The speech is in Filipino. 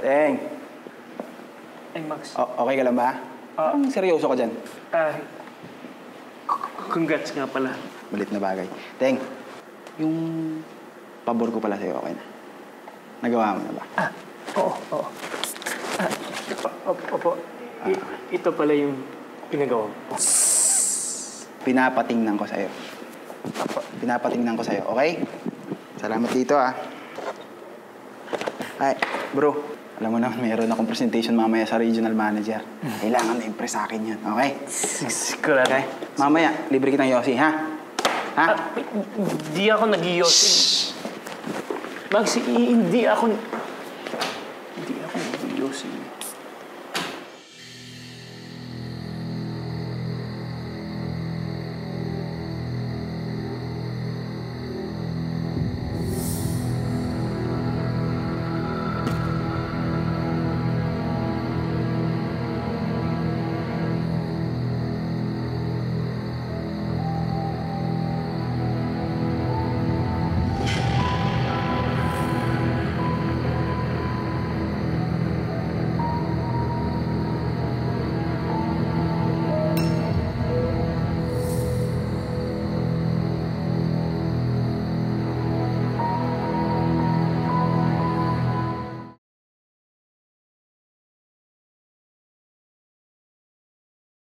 Teng. Ay, Max. Okay ka lang ba? Parang seryoso ka dyan. Congrats nga pala. Malit na bagay. Teng, yung pabor ko pala sa'yo, okay na? Nagawa mo na ba? Oo. Opo. Ito pala yung pinagawa ko. Pinapatingnan ko sa'yo. Pinapatingnan ko sa'yo, okay? Salamat dito, Ay, bro. Alam mo naman, mayroon akong presentation mamaya sa regional manager. Kailangan na-impress sa akin yun, okay? Sigurado. Okay? Mamaya, libre kitang yosi, ha? Hindi ako nag-yosi. Max, hindi ako nag-yosi.